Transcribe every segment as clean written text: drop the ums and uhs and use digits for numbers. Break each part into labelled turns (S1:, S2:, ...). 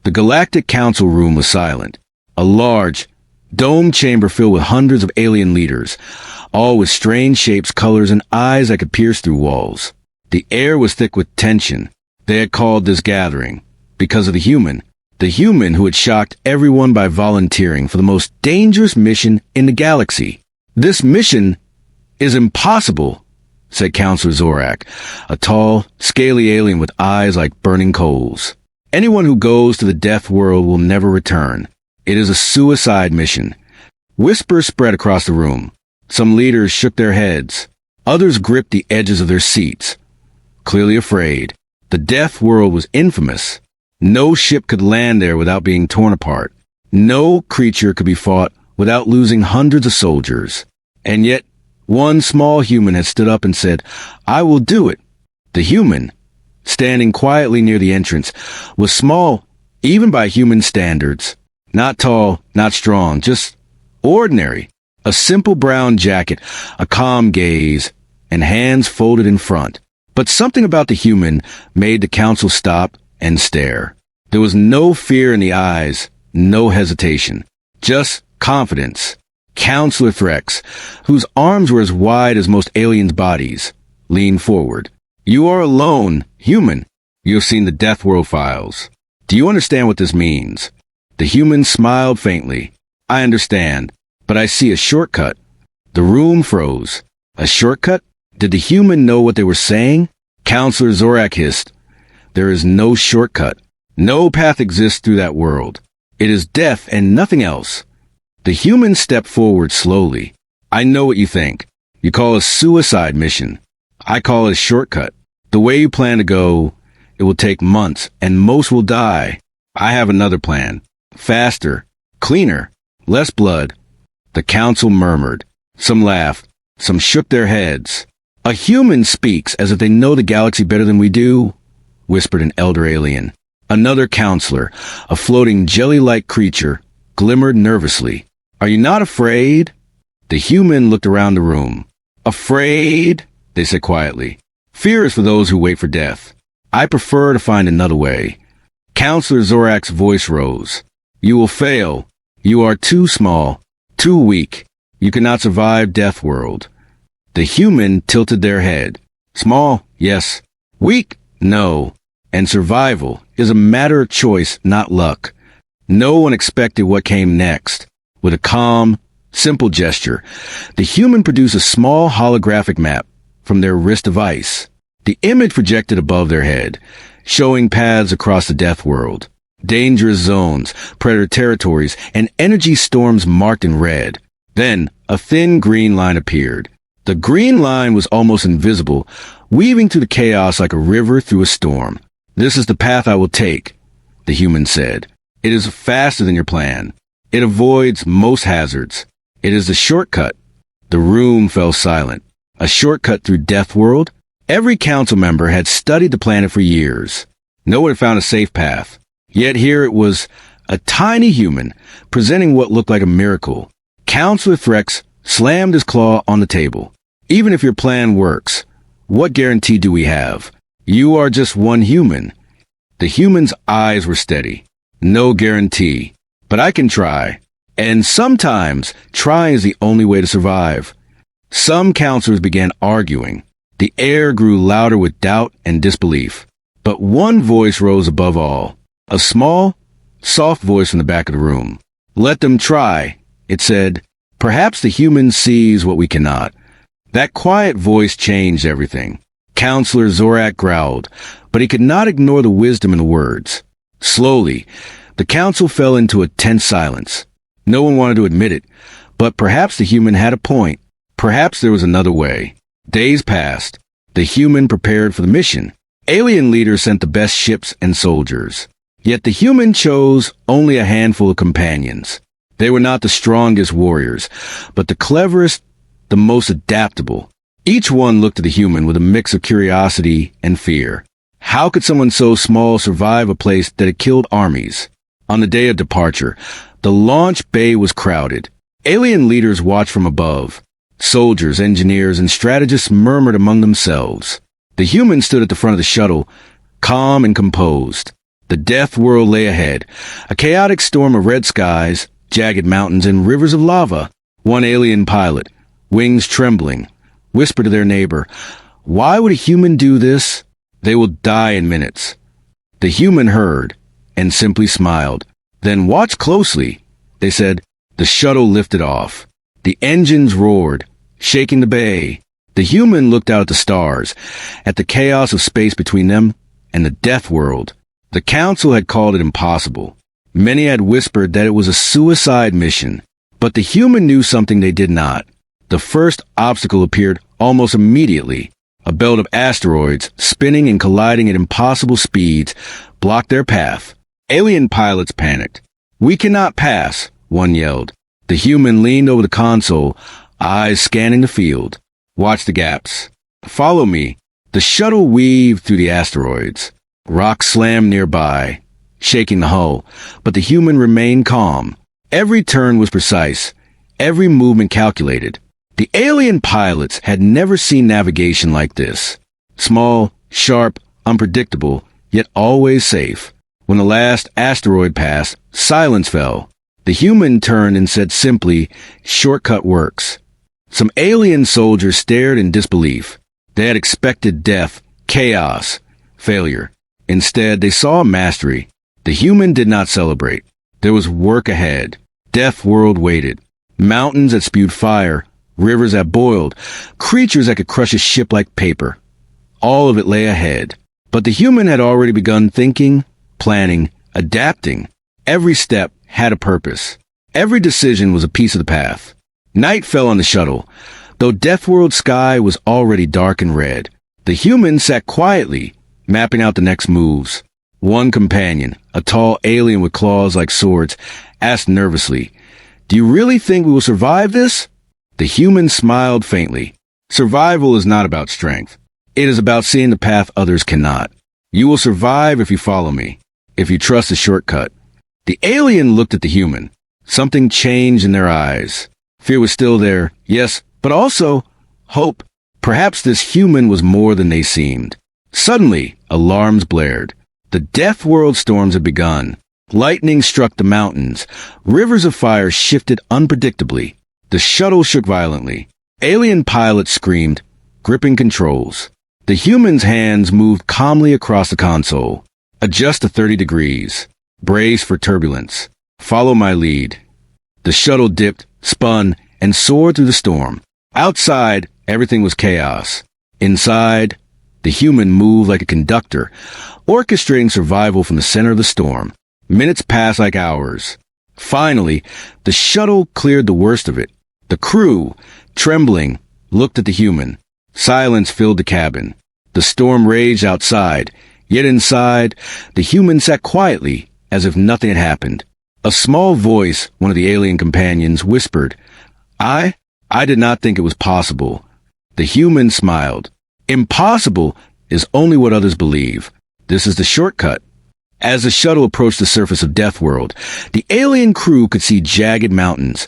S1: The Galactic Council room was silent. A large, domed chamber filled with hundreds of alien leaders, all with strange shapes, colors, and eyes that could pierce through walls. The air was thick with tension. They had called this gathering because of the human who had shocked everyone by volunteering for the most dangerous mission in the galaxy. "This mission is impossible," said Counselor Zorak, a tall, scaly alien with eyes like burning coals. "Anyone who goes to the Deathworld will never return. It is a suicide mission." Whispers spread across the room. Some leaders shook their heads. Others gripped the edges of their seats, clearly afraid. The Deathworld was infamous. No ship could land there without being torn apart. No creature could be fought without losing hundreds of soldiers. And yet, one small human had stood up and said, "I will do it." The human, standing quietly near the entrance, was small, even by human standards. Not tall, not strong, just ordinary. A simple brown jacket, a calm gaze, and hands folded in front. But something about the human made the council stop and stare. There was no fear in the eyes, no hesitation, just confidence. Counselor Threx, whose arms were as wide as most aliens' bodies, leaned forward. "You are alone, human. You have seen the Deathworld files. Do you understand what this means?" The human smiled faintly. "I understand, but I see a shortcut." The room froze. A shortcut? Did the human know what they were saying? Counselor Zorak hissed, "There is no shortcut. No path exists through that world. It is death and nothing else." The human stepped forward slowly. "I know what you think. You call it a suicide mission. I call it a shortcut. The way you plan to go, it will take months, and most will die. I have another plan. Faster, cleaner, less blood." The council murmured. Some laughed. Some shook their heads. "A human speaks as if they know the galaxy better than we do," whispered an elder alien. Another counselor, a floating jelly-like creature, glimmered nervously. "Are you not afraid?" The human looked around the room. "Afraid?" they said quietly. "Fear is for those who wait for death. I prefer to find another way." Counselor Zorak's voice rose. "You will fail. You are too small, too weak. You cannot survive Deathworld." The human tilted their head. "Small, yes. Weak, no. And survival is a matter of choice, not luck." No one expected what came next. With a calm, simple gesture, the human produced a small holographic map from their wrist device. The image projected above their head, showing paths across the Deathworld, dangerous zones, predator territories, and energy storms marked in red. Then, a thin green line appeared. The green line was almost invisible, weaving through the chaos like a river through a storm. "This is the path I will take," the human said. "It is faster than your plan. It avoids most hazards. It is the shortcut." The room fell silent. A shortcut through Deathworld? Every council member had studied the planet for years. No one had found a safe path. Yet here it was, a tiny human, presenting what looked like a miracle. Counselor Threx slammed his claw on the table. "Even if your plan works, what guarantee do we have? You are just one human." The human's eyes were steady. "No guarantee. But I can try. And sometimes, trying is the only way to survive." Some counselors began arguing. The air grew louder with doubt and disbelief. But one voice rose above all. A small, soft voice from the back of the room. "Let them try," it said. "Perhaps the human sees what we cannot." That quiet voice changed everything. Counselor Zorak growled, but he could not ignore the wisdom in the words. Slowly, the council fell into a tense silence. No one wanted to admit it, but perhaps the human had a point. Perhaps there was another way. Days passed. The human prepared for the mission. Alien leaders sent the best ships and soldiers. Yet the human chose only a handful of companions. They were not the strongest warriors, but the cleverest, the most adaptable. Each one looked at the human with a mix of curiosity and fear. How could someone so small survive a place that had killed armies? On the day of departure, the launch bay was crowded. Alien leaders watched from above. Soldiers, engineers, and strategists murmured among themselves. The human stood at the front of the shuttle, calm and composed. The death world lay ahead, a chaotic storm of red skies, jagged mountains, and rivers of lava. One alien pilot, wings trembling, whispered to their neighbor, "Why would a human do this? They will die in minutes." The human heard and simply smiled. "Then watch closely," they said. The shuttle lifted off. The engines roared, shaking the bay. The human looked out at the stars, at the chaos of space between them and the death world. The council had called it impossible. Many had whispered that it was a suicide mission. But the human knew something they did not. The first obstacle appeared almost immediately. A belt of asteroids, spinning and colliding at impossible speeds, blocked their path. Alien pilots panicked. "We cannot pass," one yelled. The human leaned over the console, eyes scanning the field. "Watch the gaps. Follow me." The shuttle weaved through the asteroids. Rocks slammed nearby, shaking the hull, but the human remained calm. Every turn was precise, every movement calculated. The alien pilots had never seen navigation like this. Small, sharp, unpredictable, yet always safe. When the last asteroid passed, silence fell. The human turned and said simply, "Shortcut works." Some alien soldiers stared in disbelief. They had expected death, chaos, failure. Instead, they saw mastery. The human did not celebrate. There was work ahead. Death world waited. Mountains that spewed fire, rivers that boiled, creatures that could crush a ship like paper. All of it lay ahead. But the human had already begun thinking, planning, adapting. Every step had a purpose. Every decision was a piece of the path. Night fell on the shuttle. Though Deathworld's sky was already dark and red, the human sat quietly, mapping out the next moves. One companion, a tall alien with claws like swords, asked nervously, "Do you really think we will survive this?" The human smiled faintly. "Survival is not about strength. It is about seeing the path others cannot. You will survive if you follow me, if you trust the shortcut." The alien looked at the human. Something changed in their eyes. Fear was still there, yes, but also hope. Perhaps this human was more than they seemed. Suddenly, alarms blared. The death world storms had begun. Lightning struck the mountains. Rivers of fire shifted unpredictably. The shuttle shook violently. Alien pilots screamed, gripping controls. The human's hands moved calmly across the console. "Adjust to 30 degrees. Brace for turbulence. Follow my lead." The shuttle dipped, spun, and soared through the storm. Outside, everything was chaos. Inside, the human moved like a conductor, orchestrating survival from the center of the storm. Minutes passed like hours. Finally, the shuttle cleared the worst of it. The crew, trembling, looked at the human. Silence filled the cabin. The storm raged outside, yet inside, the human sat quietly, as if nothing had happened. A small voice, one of the alien companions, whispered, I did not think it was possible." The human smiled. "Impossible is only what others believe. This is the shortcut." As the shuttle approached the surface of Deathworld, the alien crew could see jagged mountains,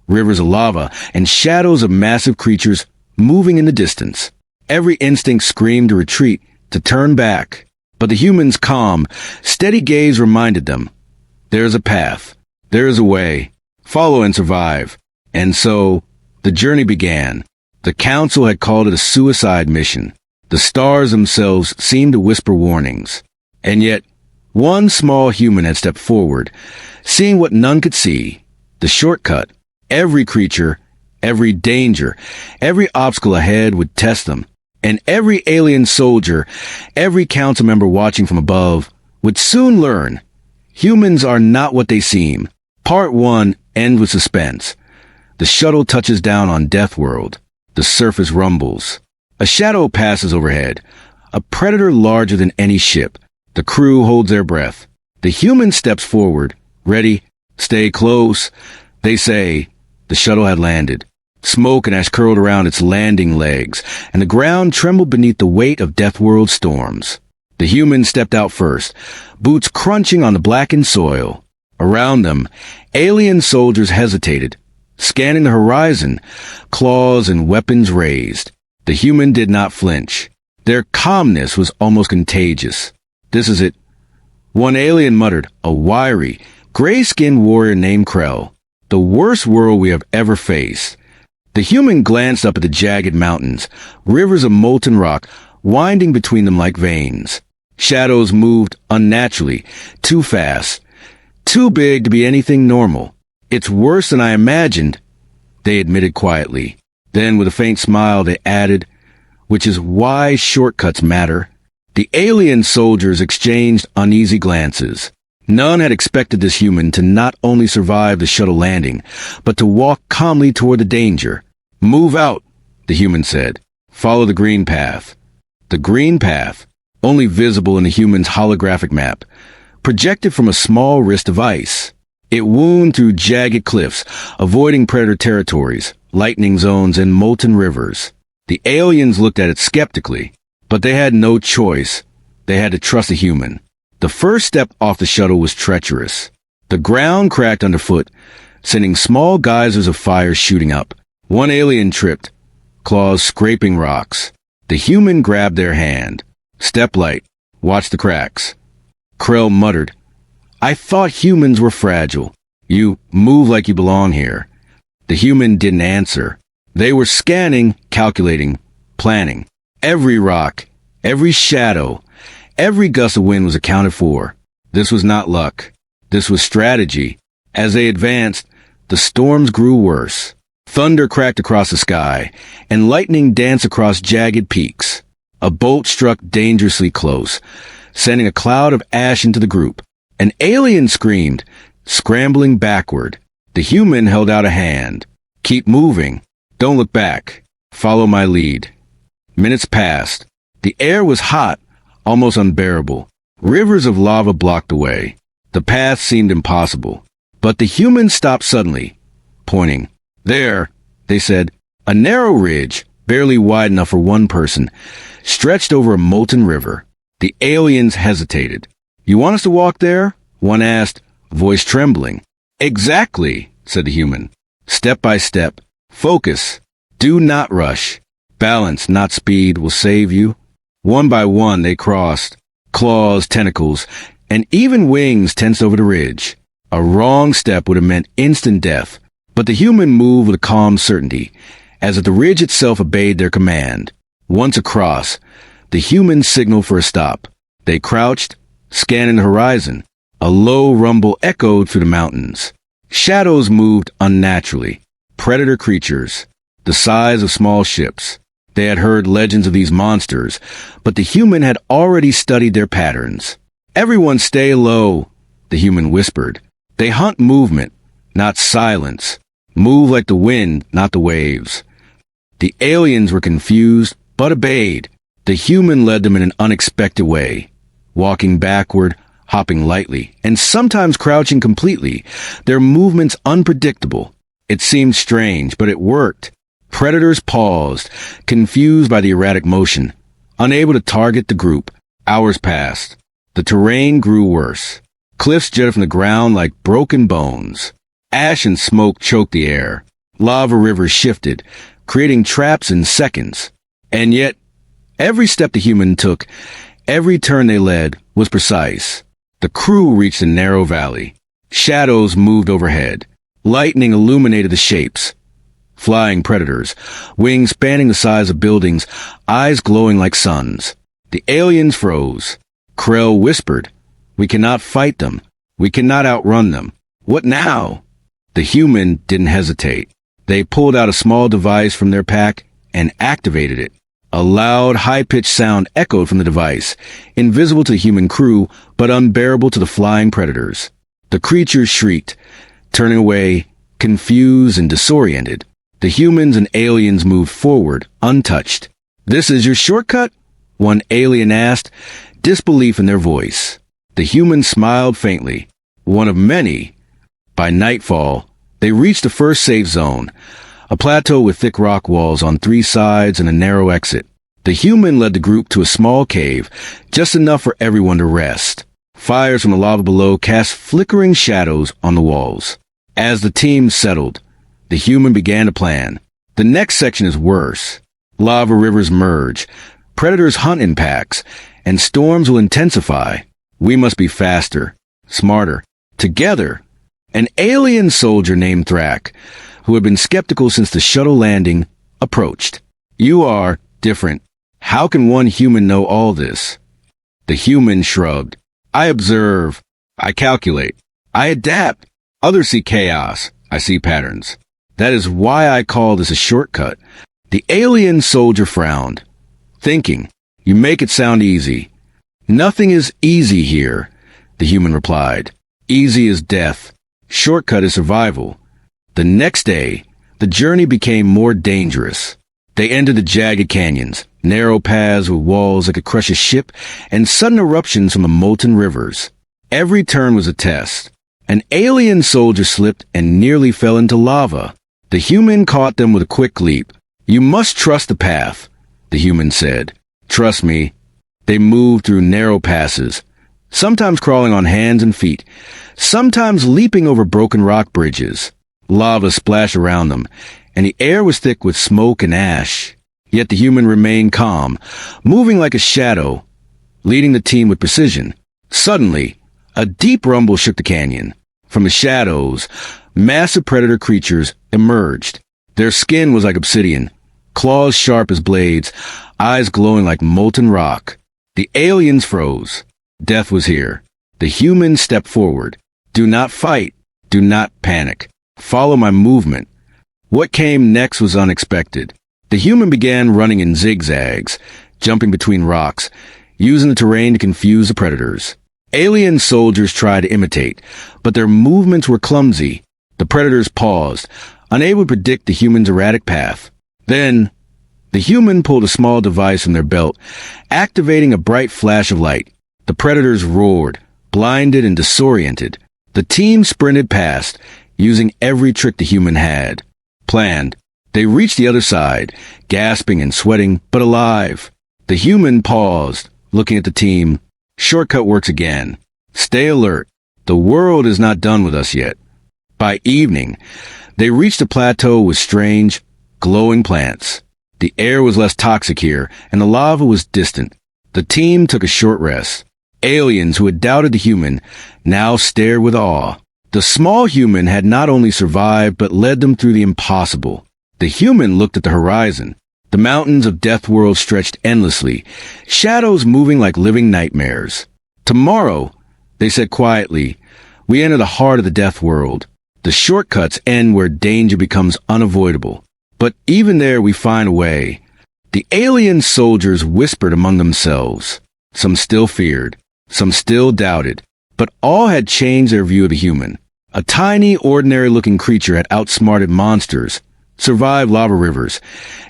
S1: rivers of lava, and shadows of massive creatures moving in the distance. Every instinct screamed to retreat, to turn back. But the human's calm, steady gaze reminded them, there is a path, there is a way, follow and survive. And so, the journey began. The council had called it a suicide mission. The stars themselves seemed to whisper warnings. And yet, one small human had stepped forward, seeing what none could see, the shortcut. Every creature, every danger, every obstacle ahead would test them. And every alien soldier, every council member watching from above, would soon learn. Humans are not what they seem. Part 1 ends with suspense. The shuttle touches down on Deathworld. The surface rumbles. A shadow passes overhead. A predator larger than any ship. The crew holds their breath. The human steps forward. Ready? Stay close. They say. The shuttle had landed. Smoke and ash curled around its landing legs, and the ground trembled beneath the weight of Deathworld storms. The human stepped out first, boots crunching on the blackened soil. Around them, alien soldiers hesitated, scanning the horizon, claws and weapons raised. The human did not flinch. Their calmness was almost contagious. "This is it. One alien muttered, a wiry, gray-skinned warrior named Krell. The worst world we have ever faced. The human glanced up at the jagged mountains, rivers of molten rock, winding between them like veins. Shadows moved unnaturally, too fast, too big to be anything normal. It's worse than I imagined, they admitted quietly. Then, with a faint smile, they added, which is why shortcuts matter. The alien soldiers exchanged uneasy glances. None had expected this human to not only survive the shuttle landing, but to walk calmly toward the danger. Move out, the human said. Follow the green path. The green path, only visible in the human's holographic map, projected from a small wrist device. It wound through jagged cliffs, avoiding predator territories, lightning zones, and molten rivers. The aliens looked at it skeptically, but they had no choice. They had to trust the human. The first step off the shuttle was treacherous. The ground cracked underfoot, sending small geysers of fire shooting up. One alien tripped, claws scraping rocks. The human grabbed their hand. Step light. Watch the cracks. Krell muttered, I thought humans were fragile. You move like you belong here. The human didn't answer. They were scanning, calculating, planning. Every rock, every shadow, every gust of wind was accounted for. This was not luck. This was strategy. As they advanced, the storms grew worse. Thunder cracked across the sky, and lightning danced across jagged peaks. A bolt struck dangerously close, sending a cloud of ash into the group. An alien screamed, scrambling backward. The human held out a hand. Keep moving. Don't look back. Follow my lead. Minutes passed. The air was hot, almost unbearable. Rivers of lava blocked the way. The path seemed impossible. But the humans stopped suddenly, pointing. There, they said, a narrow ridge, barely wide enough for one person, stretched over a molten river. The aliens hesitated. You want us to walk there? One asked, voice trembling. Exactly, said the human. Step by step. Focus. Do not rush. Balance, not speed, will save you. One by one they crossed. Claws, tentacles, and even wings tensed over the ridge. A wrong step would have meant instant death, but the human moved with a calm certainty, as if the ridge itself obeyed their command. Once across, the humans signaled for a stop. They crouched, scanning the horizon. A low rumble echoed through the mountains. Shadows moved unnaturally. Predator creatures, the size of small ships. They had heard legends of these monsters, but the human had already studied their patterns. Everyone stay low, the human whispered. They hunt movement, not silence. Move like the wind, not the waves. The aliens were confused, but obeyed. The human led them in an unexpected way, walking backward, hopping lightly, and sometimes crouching completely, their movements unpredictable. It seemed strange, but it worked. Predators paused, confused by the erratic motion, unable to target the group. Hours passed. The terrain grew worse. Cliffs jutted from the ground like broken bones. Ash and smoke choked the air. Lava rivers shifted, creating traps in seconds. And yet, every step the human took, every turn they led, was precise. The crew reached a narrow valley. Shadows moved overhead. Lightning illuminated the shapes. Flying predators, wings spanning the size of buildings, eyes glowing like suns. The aliens froze. Krell whispered, "We cannot fight them. We cannot outrun them. What now?" The human didn't hesitate. They pulled out a small device from their pack and activated it. A loud, high-pitched sound echoed from the device, invisible to the human crew, but unbearable to the flying predators. The creatures shrieked, turning away, confused and disoriented. The humans and aliens moved forward, untouched. "This is your shortcut?" one alien asked, disbelief in their voice. The humans smiled faintly. One of many. By nightfall, they reached the first safe zone, a plateau with thick rock walls on 3 sides and a narrow exit. The human led the group to a small cave, just enough for everyone to rest. Fires from the lava below cast flickering shadows on the walls. As the team settled, the human began to plan. The next section is worse. Lava rivers merge, predators hunt in packs, and storms will intensify. We must be faster, smarter, together. An alien soldier named Thrak, who had been skeptical since the shuttle landing, approached. You are different. How can one human know all this? The human shrugged. I observe. I calculate. I adapt. Others see chaos. I see patterns. That is why I call this a shortcut. The alien soldier frowned. Thinking. You make it sound easy. Nothing is easy here, the human replied. Easy is death. Shortcut is survival. The next day, the journey became more dangerous. They entered the jagged canyons, narrow paths with walls that could crush a ship, and sudden eruptions from the molten rivers. Every turn was a test. An alien soldier slipped and nearly fell into lava. The human caught them with a quick leap. You must trust the path, the human said. Trust me. They moved through narrow passes, sometimes crawling on hands and feet, sometimes leaping over broken rock bridges. Lava splashed around them, and the air was thick with smoke and ash. Yet the human remained calm, moving like a shadow, leading the team with precision. Suddenly, a deep rumble shook the canyon. From the shadows, massive predator creatures emerged. Their skin was like obsidian, claws sharp as blades, eyes glowing like molten rock. The aliens froze. Death was here. The humans stepped forward. Do not fight. Do not panic. Follow my movement. What came next was unexpected. The human began running in zigzags, jumping between rocks, using the terrain to confuse the predators. Alien soldiers tried to imitate, but their movements were clumsy. The predators paused, unable to predict the human's erratic path. Then, the human pulled a small device from their belt, activating a bright flash of light. The predators roared, blinded and disoriented. The team sprinted past, using every trick the human had planned. They reached the other side, gasping and sweating, but alive. The human paused, looking at the team. Shortcut works again. Stay alert. The world is not done with us yet. By evening, they reached a plateau with strange, glowing plants. The air was less toxic here, and the lava was distant. The team took a short rest. Aliens who had doubted the human now stared with awe. The small human had not only survived, but led them through the impossible. The human looked at the horizon. The mountains of Deathworld stretched endlessly, shadows moving like living nightmares. Tomorrow, they said quietly, we enter the heart of the Deathworld. The shortcuts end where danger becomes unavoidable. But even there we find a way. The alien soldiers whispered among themselves. Some still feared, some still doubted, but all had changed their view of the human. A tiny, ordinary-looking creature had outsmarted monsters, survived lava rivers,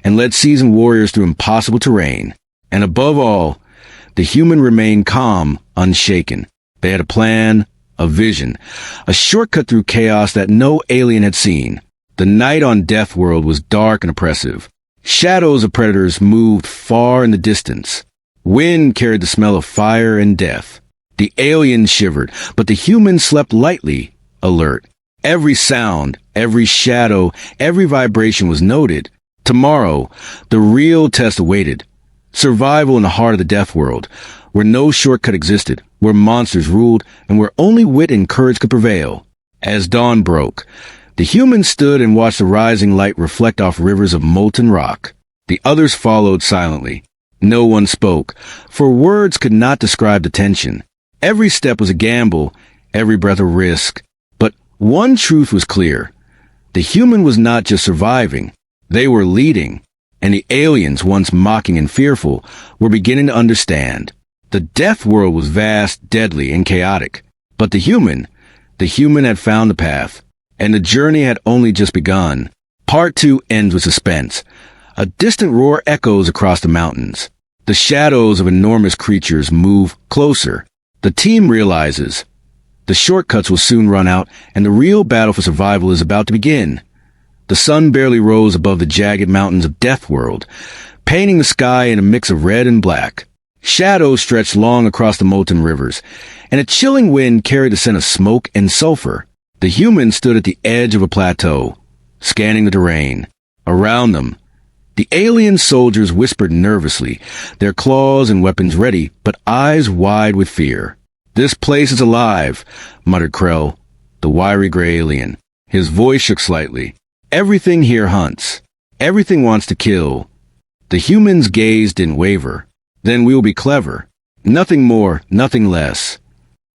S1: and led seasoned warriors through impossible terrain. And above all, the human remained calm, unshaken. They had a plan, a vision, a shortcut through chaos that no alien had seen. The night on Deathworld was dark and oppressive. Shadows of predators moved far in the distance. Wind carried the smell of fire and death. The aliens shivered, but the humans slept lightly, alert. Every sound, every shadow, every vibration was noted. Tomorrow, the real test awaited. Survival in the heart of the Deathworld, where no shortcut existed, where monsters ruled, and where only wit and courage could prevail. As dawn broke, the humans stood and watched the rising light reflect off rivers of molten rock. The others followed silently. No one spoke, for words could not describe the tension. Every step was a gamble, every breath a risk. But one truth was clear. The human was not just surviving, they were leading. And the aliens, once mocking and fearful, were beginning to understand. The Deathworld was vast, deadly, and chaotic. But the human had found the path. And the journey had only just begun. Part 2 ends with suspense. A distant roar echoes across the mountains. The shadows of enormous creatures move closer. The team realizes the shortcuts will soon run out, and the real battle for survival is about to begin. The sun barely rose above the jagged mountains of Deathworld, painting the sky in a mix of red and black. Shadows stretched long across the molten rivers, and a chilling wind carried the scent of smoke and sulfur. The humans stood at the edge of a plateau, scanning the terrain. Around them, the alien soldiers whispered nervously, their claws and weapons ready, but eyes wide with fear. "This place is alive," muttered Krell, the wiry gray alien. His voice shook slightly. "Everything here hunts. Everything wants to kill." The human's gaze didn't waver. "Then we will be clever. Nothing more, nothing less."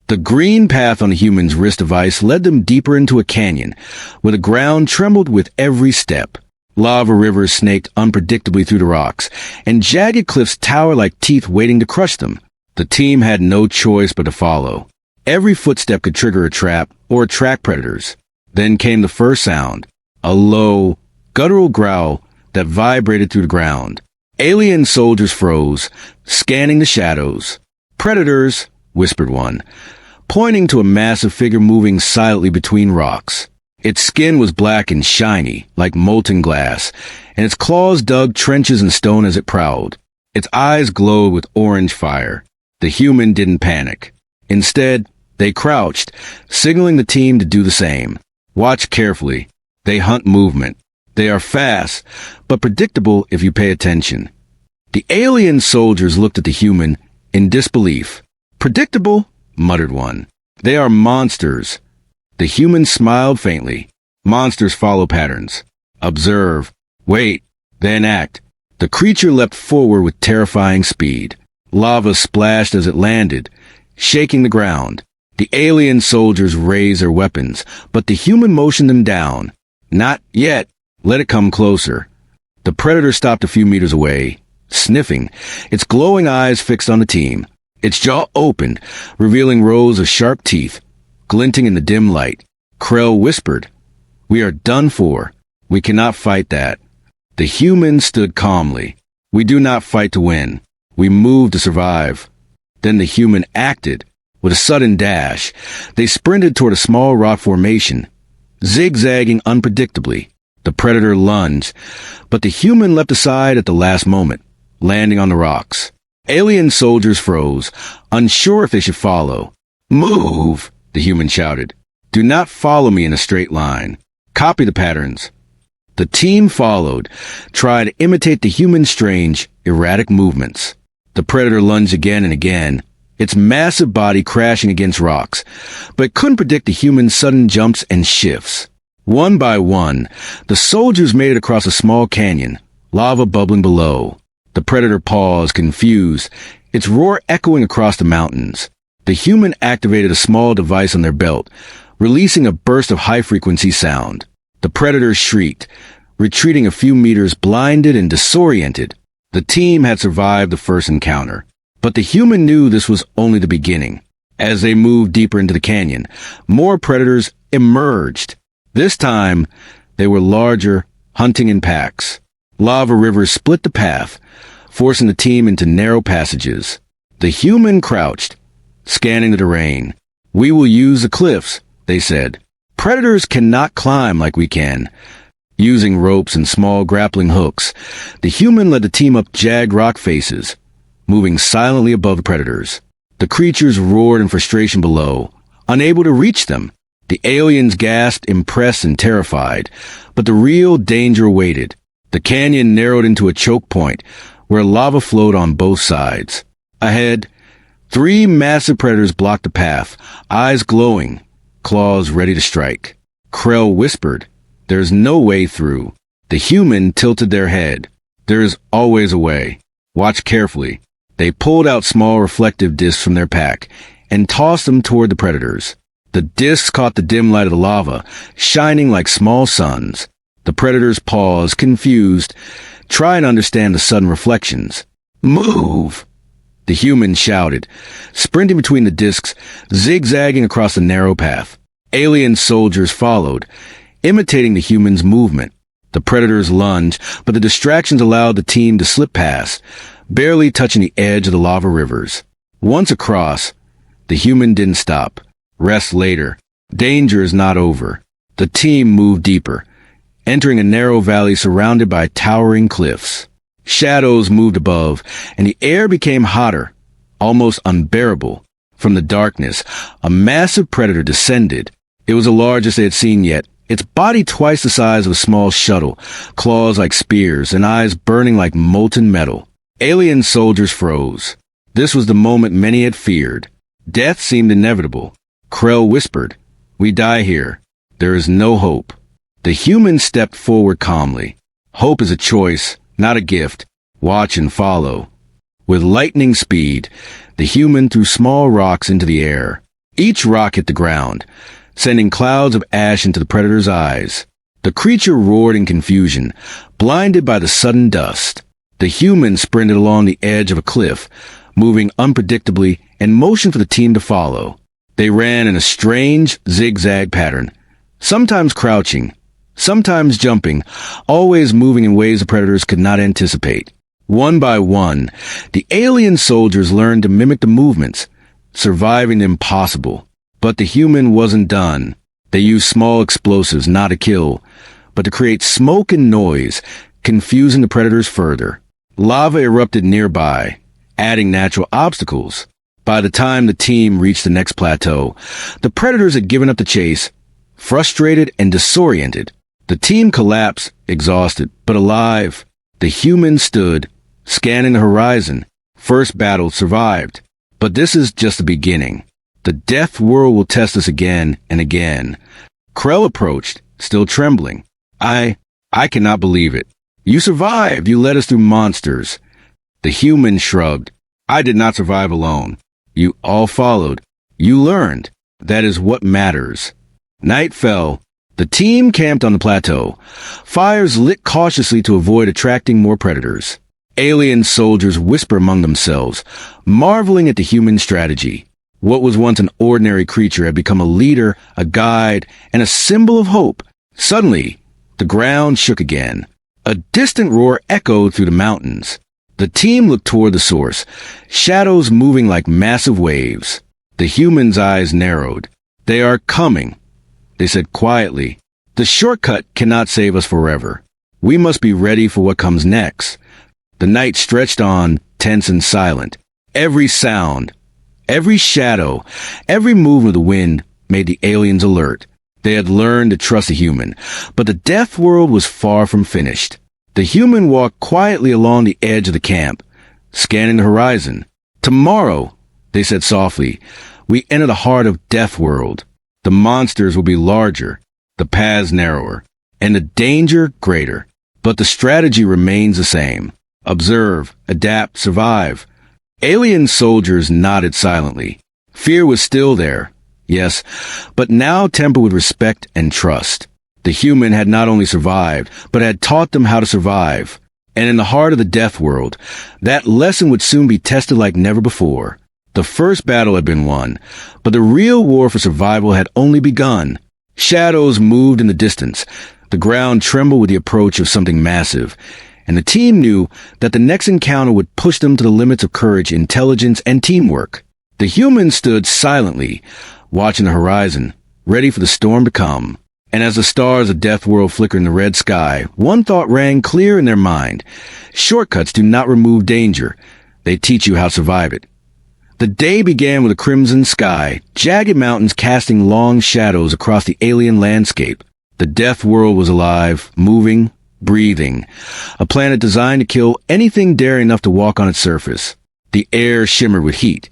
S1: The green path on the human's wrist device led them deeper into a canyon, where the ground trembled with every step. Lava rivers snaked unpredictably through the rocks, and jagged cliffs towered like teeth waiting to crush them. The team had no choice but to follow. Every footstep could trigger a trap or attract predators. Then came the first sound, a low, guttural growl that vibrated through the ground. Alien soldiers froze, scanning the shadows. "Predators," whispered one, pointing to a massive figure moving silently between rocks. Its skin was black and shiny, like molten glass, and its claws dug trenches in stone as it prowled. Its eyes glowed with orange fire. The human didn't panic. Instead, they crouched, signaling the team to do the same. "Watch carefully. They hunt movement. They are fast, but predictable if you pay attention." The alien soldiers looked at the human in disbelief. "Predictable?" muttered one. "They are monsters." The human smiled faintly. "Monsters follow patterns. Observe. Wait. Then act." The creature leapt forward with terrifying speed. Lava splashed as it landed, shaking the ground. The alien soldiers raised their weapons, but the human motioned them down. "Not yet. Let it come closer." The predator stopped a few meters away, sniffing, its glowing eyes fixed on the team. Its jaw opened, revealing rows of sharp teeth, glinting in the dim light. Krell whispered, "We are done for. We cannot fight that." The human stood calmly. "We do not fight to win. We move to survive." Then the human acted. With a sudden dash, they sprinted toward a small rock formation, zigzagging unpredictably. The predator lunged, but the human leapt aside at the last moment, landing on the rocks. Alien soldiers froze, unsure if they should follow. "Move!" the human shouted. "Do not follow me in a straight line. Copy the patterns." The team followed, tried to imitate the human's strange, erratic movements. The predator lunged again and again, its massive body crashing against rocks, but couldn't predict the human's sudden jumps and shifts. One by one, the soldiers made it across a small canyon, lava bubbling below. The predator paused, confused, its roar echoing across the mountains. The human activated a small device on their belt, releasing a burst of high-frequency sound. The predator shrieked, retreating a few meters, blinded and disoriented. The team had survived the first encounter, but the human knew this was only the beginning. As they moved deeper into the canyon, more predators emerged. This time, they were larger, hunting in packs. Lava rivers split the path, forcing the team into narrow passages. The human crouched, scanning the terrain. "We will use the cliffs," they said. "Predators cannot climb like we can." Using ropes and small grappling hooks, the human led the team up jagged rock faces, moving silently above the predators. The creatures roared in frustration below, unable to reach them. The aliens gasped, impressed and terrified, but the real danger awaited. The canyon narrowed into a choke point, where lava flowed on both sides. Ahead, 3 massive predators blocked the path, eyes glowing, claws ready to strike. Krell whispered, "There's no way through." The human tilted their head. "There is always a way. Watch carefully." They pulled out small reflective discs from their pack and tossed them toward the predators. The discs caught the dim light of the lava, shining like small suns. The predators paused, confused, trying to understand the sudden reflections. "Move!" the human shouted, sprinting between the discs, zigzagging across the narrow path. Alien soldiers followed, imitating the human's movement. The predators lunged, but the distractions allowed the team to slip past, barely touching the edge of the lava rivers. Once across, the human didn't stop. Rest later. Danger is not over. The team moved deeper, entering a narrow valley surrounded by towering cliffs. Shadows moved above, and the air became hotter, almost unbearable. From the darkness, a massive predator descended. It was the largest they had seen yet, its body twice the size of a small shuttle, claws like spears, and eyes burning like molten metal. Alien soldiers froze. This was the moment many had feared. Death seemed inevitable. Krell whispered, "We die here. There is no hope." The human stepped forward calmly. "Hope is a choice, not a gift. Watch and follow." With lightning speed, the human threw small rocks into the air. Each rock hit the ground, sending clouds of ash into the predator's eyes. The creature roared in confusion, blinded by the sudden dust. The human sprinted along the edge of a cliff, moving unpredictably, and motioned for the team to follow. They ran in a strange, zigzag pattern, sometimes crouching, sometimes jumping, always moving in ways the predators could not anticipate. One by one, the alien soldiers learned to mimic the movements, surviving the impossible. But the human wasn't done. They used small explosives not to kill, but to create smoke and noise, confusing the predators further. Lava erupted nearby, adding natural obstacles. By the time the team reached the next plateau, the predators had given up the chase, frustrated and disoriented. The team collapsed, exhausted, but alive. The human stood, scanning the horizon. First battle survived. But this is just the beginning. The Deathworld will test us again and again. Krell approached, still trembling. I cannot believe it. You survived. You led us through monsters. The human shrugged. I did not survive alone. You all followed. You learned. That is what matters. Night fell. The team camped on the plateau. Fires lit cautiously to avoid attracting more predators. Alien soldiers whisper among themselves, marveling at the human strategy. What was once an ordinary creature had become a leader, a guide, and a symbol of hope. Suddenly, the ground shook again. A distant roar echoed through the mountains. The team looked toward the source, shadows moving like massive waves. The humans' eyes narrowed. They are coming, they said quietly. The shortcut cannot save us forever. We must be ready for what comes next. The night stretched on, tense and silent. Every sound, every shadow, every movement of the wind made the aliens alert. They had learned to trust the human, but the Deathworld was far from finished. The human walked quietly along the edge of the camp, scanning the horizon. Tomorrow, they said softly, we enter the heart of Deathworld. The monsters will be larger, the paths narrower, and the danger greater. But the strategy remains the same. Observe, adapt, survive. Alien soldiers nodded silently. Fear was still there, yes, but now tempered with respect and trust. The human had not only survived, but had taught them how to survive. And in the heart of the Deathworld, that lesson would soon be tested like never before. The first battle had been won, but the real war for survival had only begun. Shadows moved in the distance. The ground trembled with the approach of something massive, and the team knew that the next encounter would push them to the limits of courage, intelligence, and teamwork. The humans stood silently, watching the horizon, ready for the storm to come. And as the stars of Deathworld flickered in the red sky, one thought rang clear in their mind. Shortcuts do not remove danger. They teach you how to survive it. The day began with a crimson sky, jagged mountains casting long shadows across the alien landscape. The Deathworld was alive, moving, breathing. A planet designed to kill anything daring enough to walk on its surface. The air shimmered with heat,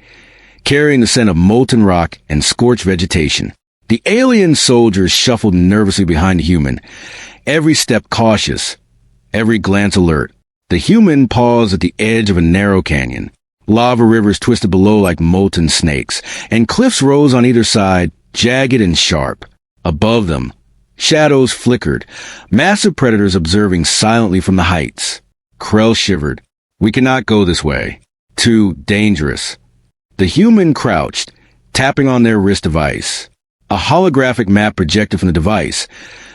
S1: carrying the scent of molten rock and scorched vegetation. The alien soldiers shuffled nervously behind the human, every step cautious, every glance alert. The human paused at the edge of a narrow canyon. Lava rivers twisted below like molten snakes, and cliffs rose on either side, jagged and sharp. Above them, shadows flickered, massive predators observing silently from the heights. Krell shivered. We cannot go this way. Too dangerous. The human crouched, tapping on their wrist device. A holographic map projected from the device,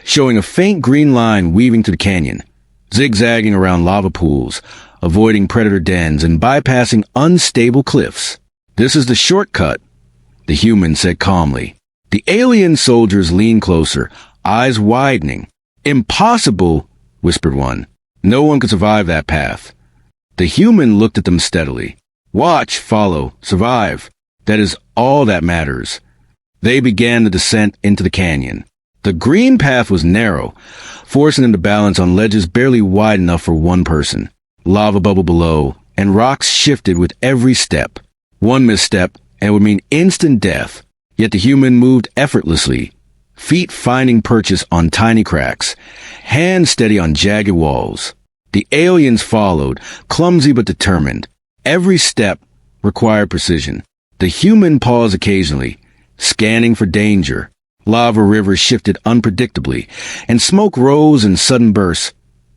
S1: showing a faint green line weaving through the canyon, zigzagging around lava pools, avoiding predator dens and bypassing unstable cliffs. This is the shortcut, the human said calmly. The alien soldiers leaned closer, eyes widening. Impossible, whispered one. No one could survive that path. The human looked at them steadily. Watch, follow, survive. That is all that matters. They began the descent into the canyon. The green path was narrow, forcing them to balance on ledges barely wide enough for one person. Lava bubbled below, and rocks shifted with every step. One misstep, and it would mean instant death. Yet the human moved effortlessly, feet finding purchase on tiny cracks, hands steady on jagged walls. The aliens followed, clumsy but determined. Every step required precision. The human paused occasionally, scanning for danger. Lava rivers shifted unpredictably, and smoke rose in sudden bursts,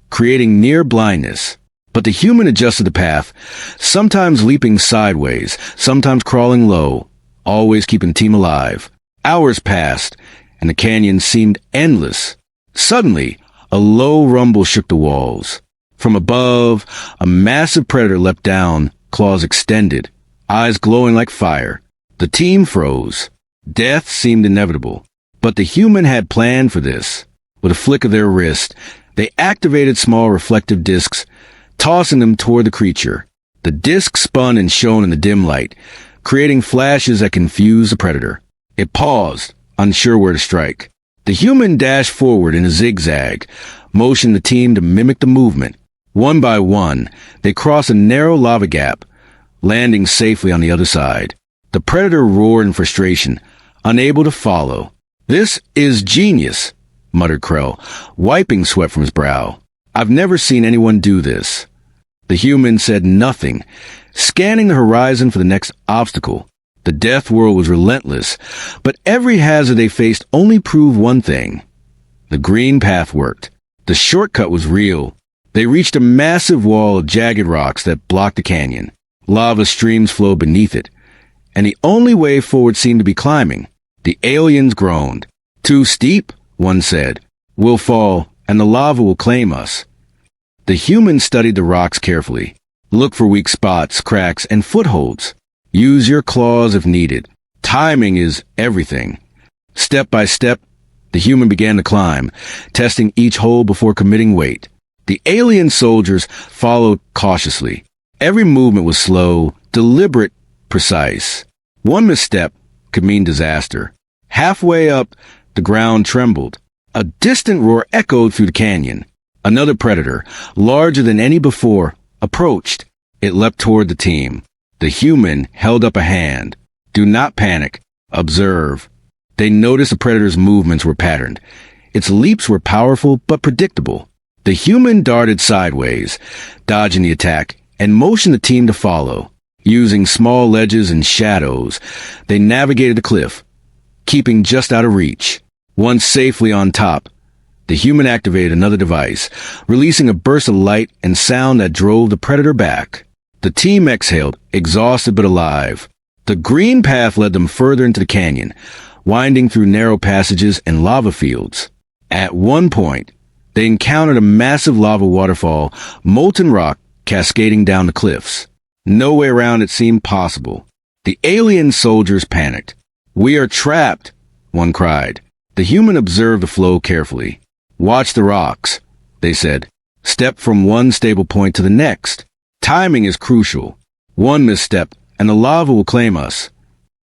S1: creating near blindness. But the human adjusted the path, sometimes leaping sideways, sometimes crawling low, always keeping the team alive. Hours passed, and the canyon seemed endless. Suddenly, a low rumble shook the walls. From above, a massive predator leapt down, claws extended, eyes glowing like fire. The team froze. Death seemed inevitable. But the human had planned for this. With a flick of their wrist, they activated small reflective discs, tossing them toward the creature. The discs spun and shone in the dim light, creating flashes that confused the predator. It paused, unsure where to strike. The human dashed forward in a zigzag, motioned the team to mimic the movement. One by one, they crossed a narrow lava gap, landing safely on the other side. The predator roared in frustration, unable to follow. "This is genius," muttered Krell, wiping sweat from his brow. "I've never seen anyone do this." The human said nothing, scanning the horizon for the next obstacle. The Deathworld was relentless, but every hazard they faced only proved one thing. The green path worked. The shortcut was real. They reached a massive wall of jagged rocks that blocked the canyon. Lava streams flowed beneath it, and the only way forward seemed to be climbing. The aliens groaned. "Too steep," one said. "We'll fall, and the lava will claim us." The humans studied the rocks carefully. Look for weak spots, cracks, and footholds. Use your claws if needed. Timing is everything. Step by step, the human began to climb, testing each hole before committing weight. The alien soldiers followed cautiously. Every movement was slow, deliberate, precise. One misstep could mean disaster. Halfway up, the ground trembled. A distant roar echoed through the canyon. Another predator, larger than any before, approached. It leapt toward the team. The human held up a hand. "Do not panic. Observe." They noticed the predator's movements were patterned. Its leaps were powerful but predictable. The human darted sideways, dodging the attack, and motioned the team to follow. Using small ledges and shadows, they navigated the cliff, keeping just out of reach. Once safely on top, the human activated another device, releasing a burst of light and sound that drove the predator back. The team exhaled, exhausted but alive. The green path led them further into the canyon, winding through narrow passages and lava fields. At one point, they encountered a massive lava waterfall, molten rock cascading down the cliffs. No way around it seemed possible. The alien soldiers panicked. "We are trapped," one cried. The human observed the flow carefully. "Watch the rocks," they said. "Step from one stable point to the next. Timing is crucial. One misstep, and the lava will claim us."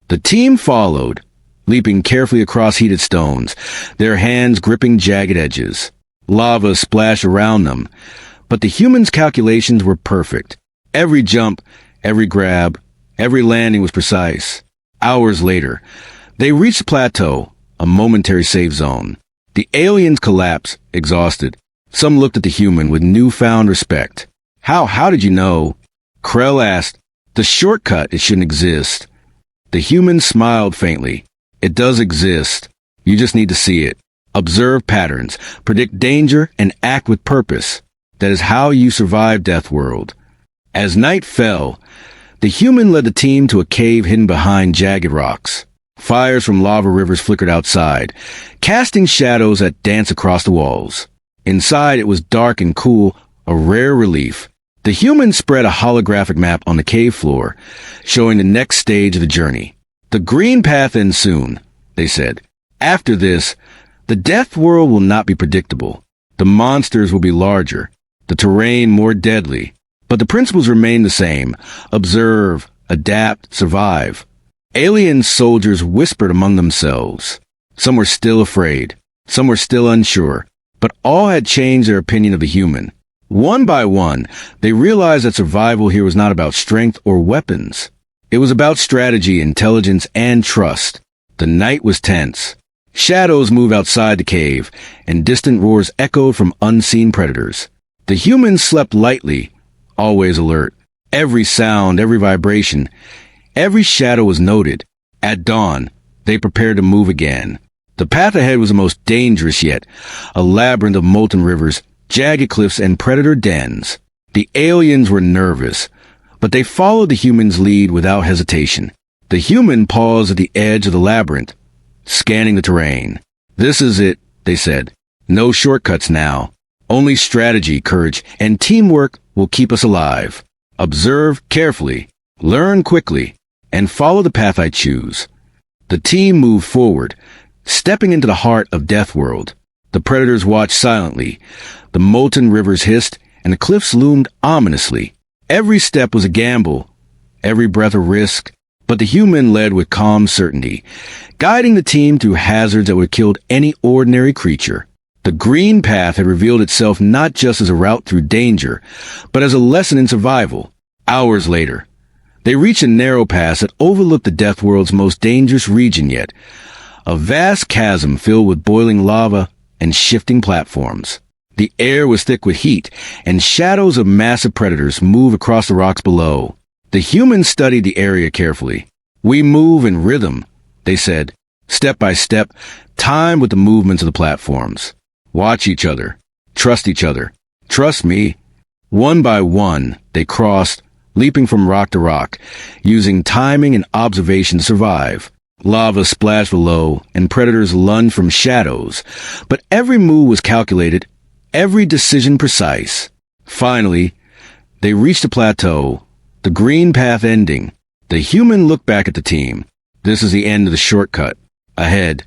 S1: The team followed, leaping carefully across heated stones, their hands gripping jagged edges. Lava splashed around them, but the humans' calculations were perfect. Every jump, every grab, every landing was precise. Hours later, they reached the plateau, a momentary safe zone. The aliens collapsed, exhausted. Some looked at the human with newfound respect. How did you know?" Krell asked. "The shortcut, it shouldn't exist." The human smiled faintly. "It does exist. You just need to see it. Observe patterns, predict danger, and act with purpose. That is how you survive Deathworld." As night fell, the human led the team to a cave hidden behind jagged rocks. Fires from lava rivers flickered outside, casting shadows that danced across the walls. Inside, it was dark and cool, a rare relief. The human spread a holographic map on the cave floor, showing the next stage of the journey. "The green path ends soon," they said. "After this, the Deathworld will not be predictable. The monsters will be larger, the terrain more deadly. But the principles remain the same. Observe, adapt, survive." Alien soldiers whispered among themselves. Some were still afraid. Some were still unsure. But all had changed their opinion of the human. One by one, they realized that survival here was not about strength or weapons. It was about strategy, intelligence, and trust. The night was tense. Shadows moved outside the cave, and distant roars echoed from unseen predators. The humans slept lightly, always alert. Every sound, every vibration, every shadow was noted. At dawn, they prepared to move again. The path ahead was the most dangerous yet, a labyrinth of molten rivers, jagged cliffs, and predator dens. The aliens were nervous, but they followed the humans' lead without hesitation. The human paused at the edge of the labyrinth, scanning the terrain. "This is it," they said. "No shortcuts now. Only strategy, courage, and teamwork will keep us alive. Observe carefully, learn quickly, and follow the path I choose." The team moved forward, stepping into the heart of Deathworld. The predators watched silently. The molten rivers hissed, and the cliffs loomed ominously. Every step was a gamble, every breath a risk, but the human led with calm certainty, guiding the team through hazards that would have killed any ordinary creature. The green path had revealed itself not just as a route through danger, but as a lesson in survival. Hours later, they reached a narrow pass that overlooked the Deathworld's most dangerous region yet, a vast chasm filled with boiling lava and shifting platforms. The air was thick with heat, and shadows of massive predators moved across the rocks below. The humans studied the area carefully. "We move in rhythm," they said, "step by step, time with the movements of the platforms. Watch each other. Trust each other. Trust me." One by one, they crossed, leaping from rock to rock, using timing and observation to survive. Lava splashed below, and predators lunged from shadows, but every move was calculated, every decision precise. Finally, they reached a plateau, the green path ending. The human looked back at the team. "This is the end of the shortcut. Ahead,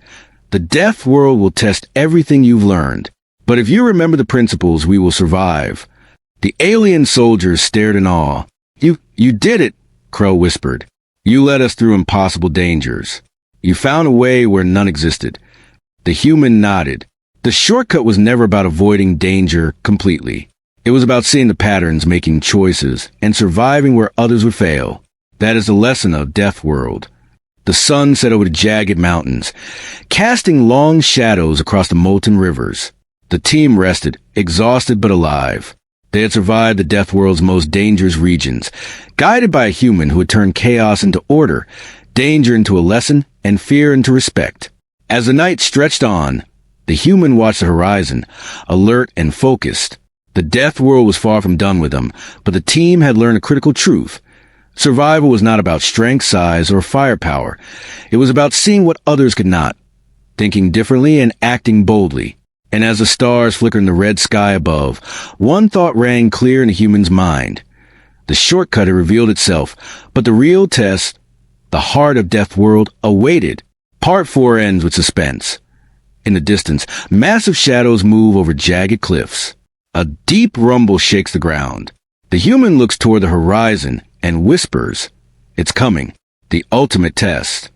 S1: the Death World will test everything you've learned. But if you remember the principles, we will survive." The alien soldiers stared in awe. You did it," Crow whispered. "You led us through impossible dangers. You found a way where none existed." The human nodded. The shortcut was never about avoiding danger completely. It was about seeing the patterns, making choices, and surviving where others would fail. That is the lesson of Deathworld. The sun set over the jagged mountains, casting long shadows across the molten rivers. The team rested, exhausted but alive. They had survived the Deathworld's most dangerous regions, guided by a human who had turned chaos into order, danger into a lesson, and fear into respect. As the night stretched on, the human watched the horizon, alert and focused. The Deathworld was far from done with them, but the team had learned a critical truth. Survival was not about strength, size, or firepower. It was about seeing what others could not, thinking differently and acting boldly. And as the stars flickered in the red sky above, one thought rang clear in the human's mind. The shortcut had revealed itself, but the real test, the heart of Deathworld, awaited. Part 4 ends with suspense. In the distance, massive shadows move over jagged cliffs. A deep rumble shakes the ground. The human looks toward the horizon and whispers, "It's coming, the ultimate test."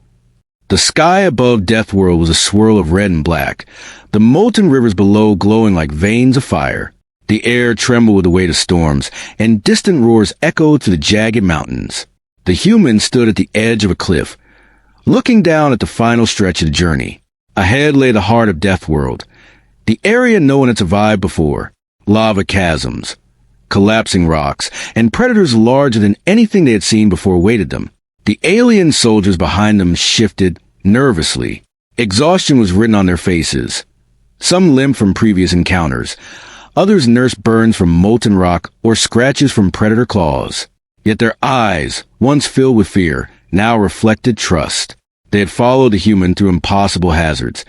S1: The sky above Deathworld was a swirl of red and black, the molten rivers below glowing like veins of fire. The air trembled with the weight of storms, and distant roars echoed through the jagged mountains. The human stood at the edge of a cliff, looking down at the final stretch of the journey. Ahead lay the heart of Deathworld, the area no one had survived before. Lava chasms, collapsing rocks, and predators larger than anything they had seen before awaited them. The alien soldiers behind them shifted nervously. Exhaustion was written on their faces. Some limped from previous encounters. Others nursed burns from molten rock or scratches from predator claws. Yet their eyes, once filled with fear, now reflected trust. They had followed the human through impossible hazards,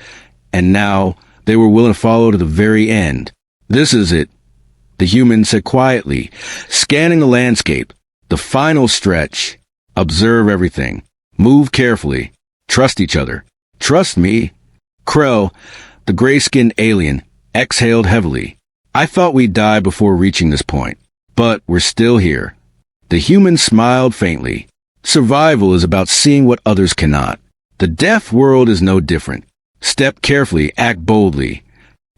S1: and now they were willing to follow to the very end. "This is it," the human said quietly, scanning the landscape. "The final stretch. Observe everything. Move carefully. Trust each other. Trust me." Krell, the gray-skinned alien, exhaled heavily. "I thought we'd die before reaching this point, but we're still here." The human smiled faintly. Survival is about seeing what others cannot. The Death World is no different. Step carefully, act boldly.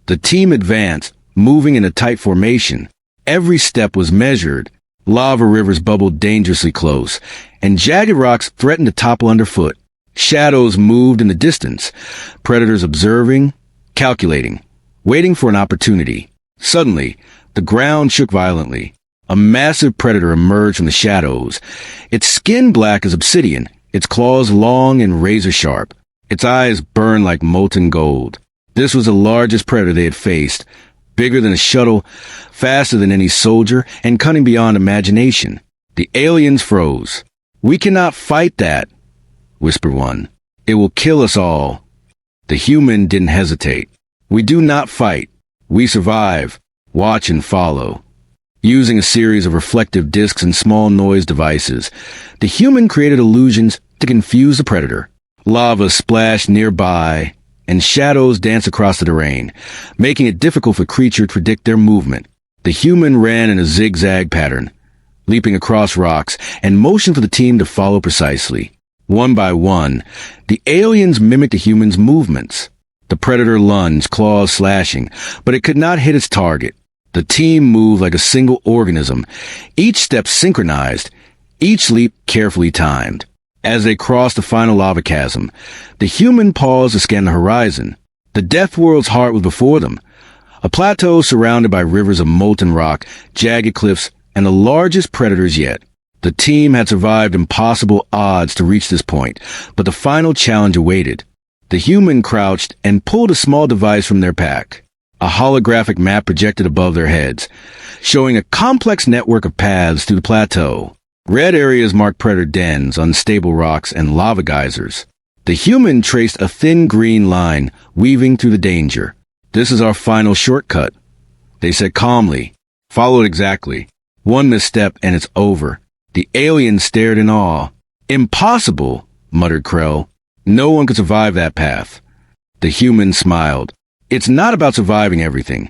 S1: The team advanced, moving in a tight formation. Every step was measured, Lava rivers bubbled dangerously close, and jagged rocks threatened to topple underfoot. Shadows moved in the distance, predators observing, calculating, waiting for an opportunity. Suddenly, the ground shook violently. A massive predator emerged from the shadows, its skin black as obsidian, its claws long and razor-sharp. Its eyes burned like molten gold. This was the largest predator they had faced, bigger than a shuttle, faster than any soldier, and cunning beyond imagination. The aliens froze. "We cannot fight that," whispered one. "It will kill us all." The human didn't hesitate. "We do not fight. We survive. Watch and follow." Using a series of reflective discs and small noise devices, the human created illusions to confuse the predator. Lava splashed nearby, and shadows danced across the terrain, making it difficult for creatures to predict their movement. The human ran in a zigzag pattern, leaping across rocks, and motioned for the team to follow precisely. One by one, the aliens mimicked the human's movements. The predator lunged, claws slashing, but it could not hit its target. The team moved like a single organism, each step synchronized, each leap carefully timed. As they crossed the final lava chasm, the human paused to scan the horizon. The Deathworld's heart was before them, a plateau surrounded by rivers of molten rock, jagged cliffs, and the largest predators yet. The team had survived impossible odds to reach this point, but the final challenge awaited. The human crouched and pulled a small device from their pack. A holographic map projected above their heads, showing a complex network of paths through the plateau. Red areas marked predator dens, unstable rocks, and lava geysers. The human traced a thin green line, weaving through the danger. "This is our final shortcut," they said calmly. "Follow it exactly. One misstep and it's over." The aliens stared in awe. "Impossible," muttered Krell. "No one could survive that path." The human smiled. "It's not about surviving everything.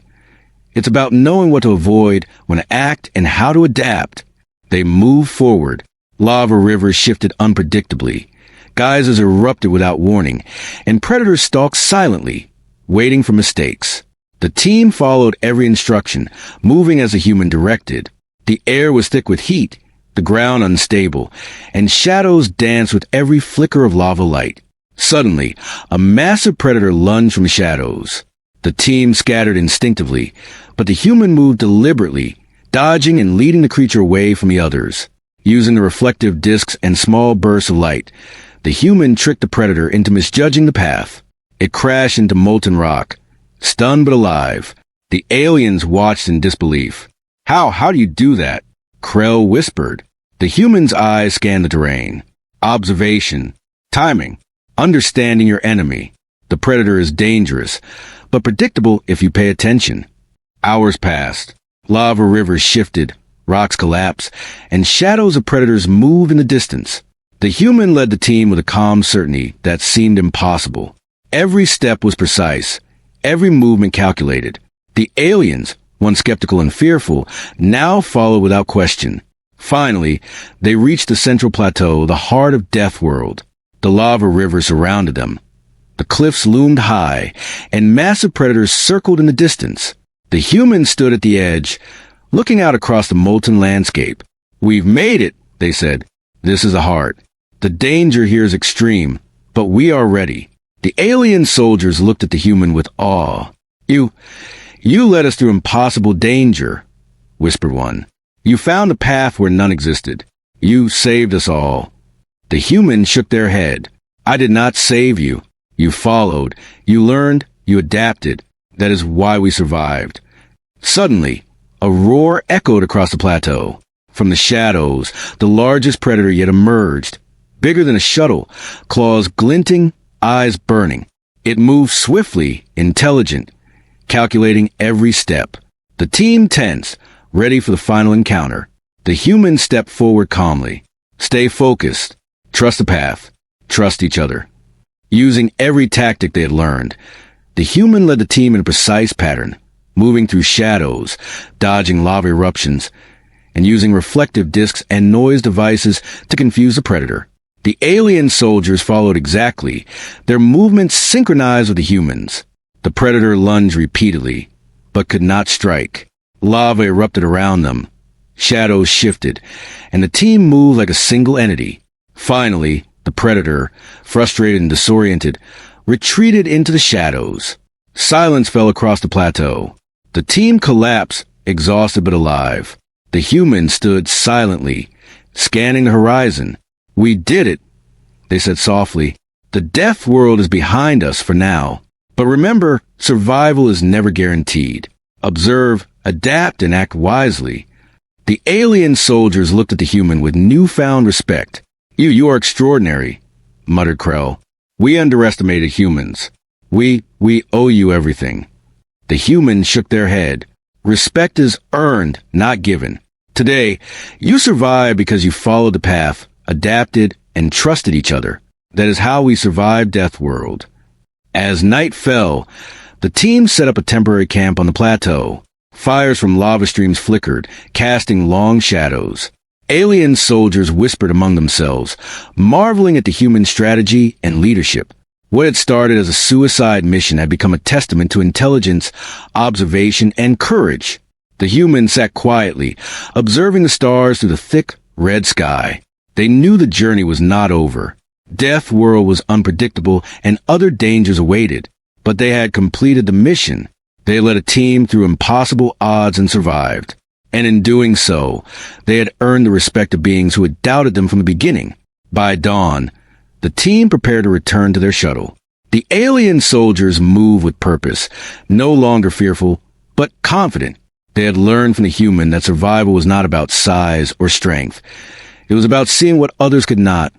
S1: It's about knowing what to avoid, when to act, and how to adapt." They moved forward. Lava rivers shifted unpredictably. Geysers erupted without warning, and predators stalked silently, waiting for mistakes. The team followed every instruction, moving as the human directed. The air was thick with heat, the ground unstable, and shadows danced with every flicker of lava light. Suddenly, a massive predator lunged from the shadows. The team scattered instinctively, but the human moved deliberately, dodging and leading the creature away from the others. Using the reflective discs and small bursts of light, the human tricked the predator into misjudging the path. It crashed into molten rock, stunned but alive. The aliens watched in disbelief. How do you do that?" Krell whispered. The human's eyes scanned the terrain. Observation, timing, understanding your enemy. The predator is dangerous, but predictable if you pay attention. Hours passed. Lava rivers shifted, rocks collapsed, and shadows of predators moved in the distance. The human led the team with a calm certainty that seemed impossible. Every step was precise, every movement calculated. The aliens, once skeptical and fearful, now followed without question. Finally, they reached the central plateau, the heart of Deathworld. The lava river surrounded them. The cliffs loomed high, and massive predators circled in the distance. The humans stood at the edge, looking out across the molten landscape. "We've made it," they said. "This is the heart. The danger here is extreme, but we are ready." The alien soldiers looked at the human with awe. You led us through impossible danger," whispered one. "You found a path where none existed. You saved us all." The human shook their head. "I did not save you. You followed. You learned. You adapted. That is why we survived." Suddenly, a roar echoed across the plateau. From the shadows, the largest predator yet emerged, bigger than a shuttle, claws glinting, eyes burning. It moved swiftly, intelligent, calculating every step. The team tensed, ready for the final encounter. The humans stepped forward calmly. "Stay focused. Trust the path. Trust each other." Using every tactic they had learned, the human led the team in a precise pattern, moving through shadows, dodging lava eruptions, and using reflective discs and noise devices to confuse the predator. The alien soldiers followed exactly, their movements synchronized with the humans. The predator lunged repeatedly, but could not strike. Lava erupted around them. Shadows shifted, and the team moved like a single entity. Finally, the predator, frustrated and disoriented, retreated into the shadows. Silence fell across the plateau. The team collapsed, exhausted but alive. The humans stood silently, scanning the horizon. "We did it," they said softly. "The death world is behind us for now. But remember, survival is never guaranteed. Observe, adapt, and act wisely." The alien soldiers looked at the human with newfound respect. You are extraordinary," muttered Krell. "We underestimated humans. We owe you everything." The humans shook their head. "Respect is earned, not given. Today, you survived because you followed the path, adapted, and trusted each other. That is how we survived Deathworld." As night fell, the team set up a temporary camp on the plateau. Fires from lava streams flickered, casting long shadows. Alien soldiers whispered among themselves, marveling at the human strategy and leadership. What had started as a suicide mission had become a testament to intelligence, observation, and courage. The humans sat quietly, observing the stars through the thick, red sky. They knew the journey was not over. Deathworld was unpredictable and other dangers awaited, but they had completed the mission. They led a team through impossible odds and survived. And in doing so, they had earned the respect of beings who had doubted them from the beginning. By dawn, the team prepared to return to their shuttle. The alien soldiers moved with purpose, no longer fearful, but confident. They had learned from the human that survival was not about size or strength. It was about seeing what others could not,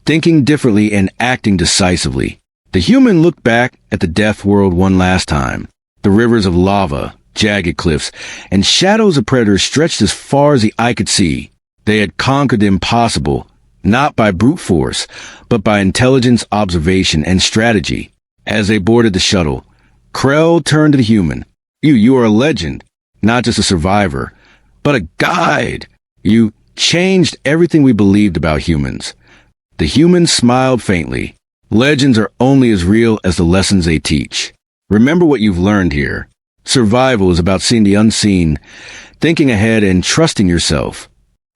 S1: thinking differently and acting decisively. The human looked back at the death world one last time. The rivers of lava, jagged cliffs, and shadows of predators stretched as far as the eye could see. They had conquered the impossible, not by brute force, but by intelligence, observation, and strategy. As they boarded the shuttle, Krell turned to the human. You are a legend, not just a survivor, but a guide. You changed everything we believed about humans." The human smiled faintly. "Legends are only as real as the lessons they teach. Remember what you've learned here. Survival is about seeing the unseen, thinking ahead, and trusting yourself."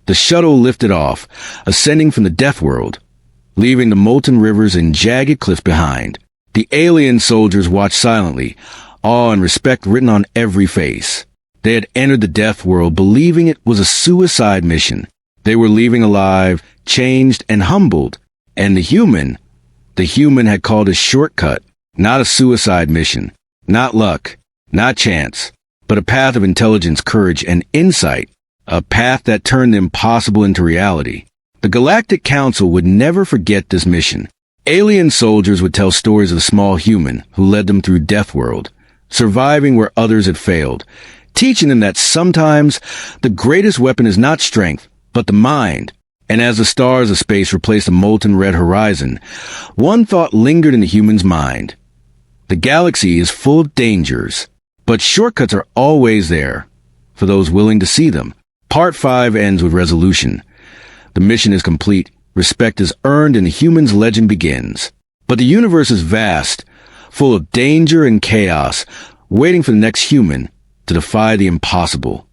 S1: The shuttle lifted off, ascending from the death world, leaving the molten rivers and jagged cliffs behind. The alien soldiers watched silently, awe and respect written on every face. They had entered the death world believing it was a suicide mission. They were leaving alive, changed, and humbled. And the human had called a shortcut, not a suicide mission, not luck, not chance, but a path of intelligence, courage, and insight, a path that turned the impossible into reality. The Galactic Council would never forget this mission. Alien soldiers would tell stories of a small human who led them through Deathworld, surviving where others had failed, teaching them that sometimes the greatest weapon is not strength, but the mind. And as the stars of space replaced the molten red horizon, one thought lingered in the human's mind. The galaxy is full of dangers, but shortcuts are always there, for those willing to see them. Part 5 ends with resolution. The mission is complete, respect is earned, and the human's legend begins. But the universe is vast, full of danger and chaos, waiting for the next human to defy the impossible.